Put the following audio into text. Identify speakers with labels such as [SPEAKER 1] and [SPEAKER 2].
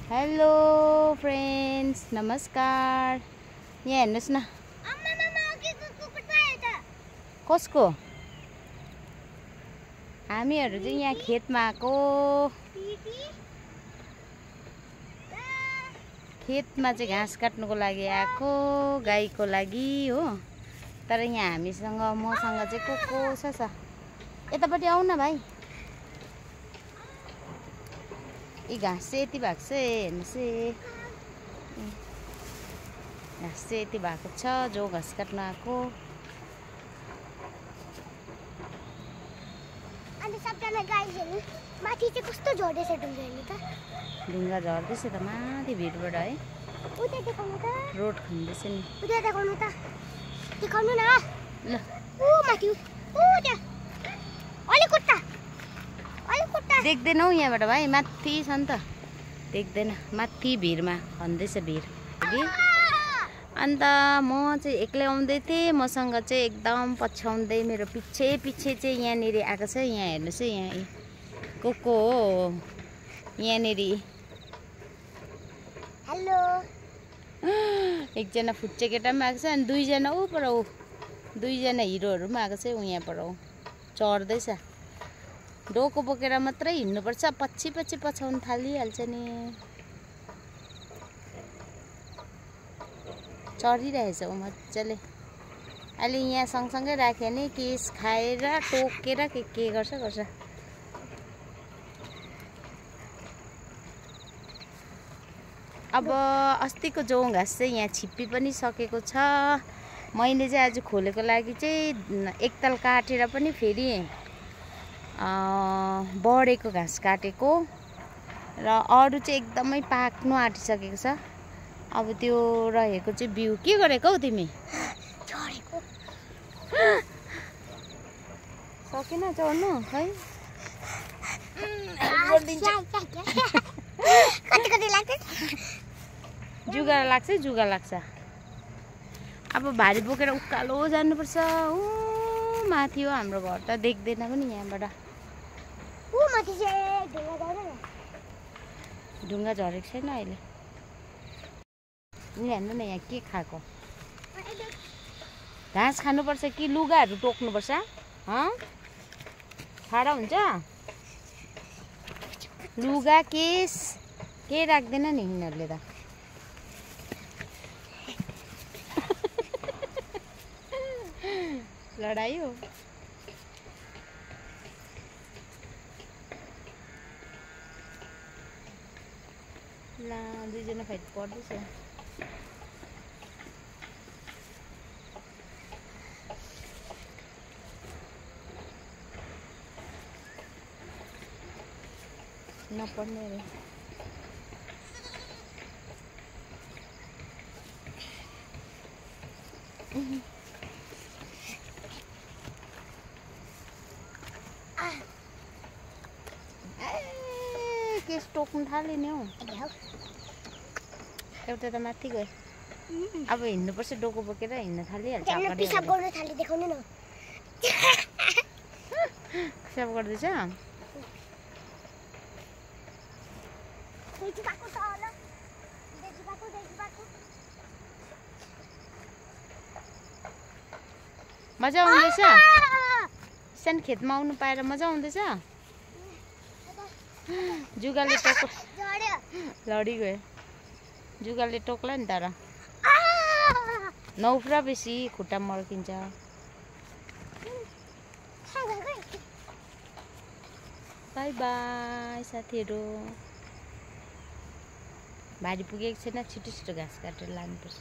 [SPEAKER 1] Hello friends, नमस्कार। यहाँ हेर्नुहोस् न, कसको? हामीहरू चाहिँ यहाँ खेतमा आएको। खेतमा चाहिँ घाँस काट्नुको लागि आएको, गाईको लागि हो। तर यहाँ हामीसँग मसँग चाहिँ को छ। यतापट्टि आऊ न भाइ। यी घाँस चाहिँ यति भएको छ, हेर्नुहोस् है। घाँस चाहिँ यति भएको छ, जो घाँस काट्न आएको।
[SPEAKER 2] अनि सबजना गाईहरु माथि चाहिँ कस्तो झर्दैछ ढुङ्गाले त?
[SPEAKER 1] ढुङ्गा झर्दैछ त माथि भिरबाट है।
[SPEAKER 2] उता देखाउनु त।
[SPEAKER 1] रोड खन्दैछ नि।
[SPEAKER 2] उता देखाउनु त। देखाउनु न।
[SPEAKER 1] ल।
[SPEAKER 2] ऊ माथि। ऊ त्यहाँ। अलि कुट्टा।
[SPEAKER 1] देख्दैनौ यहाँबाट भाइ, माथि छ नि त। देख्दैन, माथि भिरमा खन्दैछ भिर कि। अन्त म चाहिँ एक्लै आउँदै थिएँ, मसँग चाहिँ एकदम पछ्याउँदै मेरो पछि चाहिँ यहाँनिर आएको छ। यहाँ हेर्नुहोस् है, यहाँ को हो यहाँनिर।
[SPEAKER 2] हेलो।
[SPEAKER 1] एकजना फुच्चे केटा पनि आएको छ अनि दुईजना ऊ पर ऊ, दुईजना हिरोहरू पनि आएको छ। ऊ यहाँ पर ऊ चढ्दैछ। डोको बोकेर मात्रै हिँड्नुपर्छ, पछि पछ्याउनु थालिहाल्छ नि। चढिरहेछ ऊ मजाले। अहिले यहाँ सँगसँगै राख्यो नि, केस खाएर टोकेर के गर्छ। अब अस्तिको जौ घाँस चाहिँ यहाँ छिप्पी पनि सकेको छ। मैले चाहिँ आज खोलेको लागि चाहिँ एकताल काटेर पनि फेरि बढेको घाँस काटेको र अरू चाहिँ एकदमै पाक्नु आँटिसकेको छ। अब त्यो रहेको चाहिँ बिउ। के गरेको हौ तिमी?
[SPEAKER 2] चढेको।
[SPEAKER 1] सकेन चढ्नु है?
[SPEAKER 2] कति लाग्छ?
[SPEAKER 1] जुगा लाग्छ। अब भारी बोकेर उकालो जानुपर्छ। ऊ माथि हो हाम्रो घर त, देख्दैन पनि यहाँबाट।
[SPEAKER 2] ऊ माथि चाहिँ
[SPEAKER 1] ढुङ्गा झरेको छैन अहिले। हेर्नु न यहाँ के खाएको। घाँस खानुपर्छ कि लुगाहरू टोक्नुपर्छ? ठाडा हुन्छ? लुगा केस के राख्दैन नि यिनीहरूले त। लडाई हो। ला दुईजना फाइट पर्दैछ। नपर्ने अरे। केस टोक्नु थाल्यो नि हौ। एउटा त माथि गयो। अब हिँड्नुपर्छ, डोको बोकेर हिँड्न थालिहाल्छ।
[SPEAKER 2] पिसाब गर्न थाले, देखाउनु न।
[SPEAKER 1] पिसाब गर्दैछ। मजा आउँदैछ? सानो खेतमा आउनु पाएर मजा आउँदैछ? जुगाले टोक लडिगयो। जुगाले टोक्ला नि तर नौफ्रा बेसी खुट्टा मर्किन्छ। बाई बाई साथीहरू। भारी पुगेको छैन, छिटो घाँस काटेर लानुपर्छ।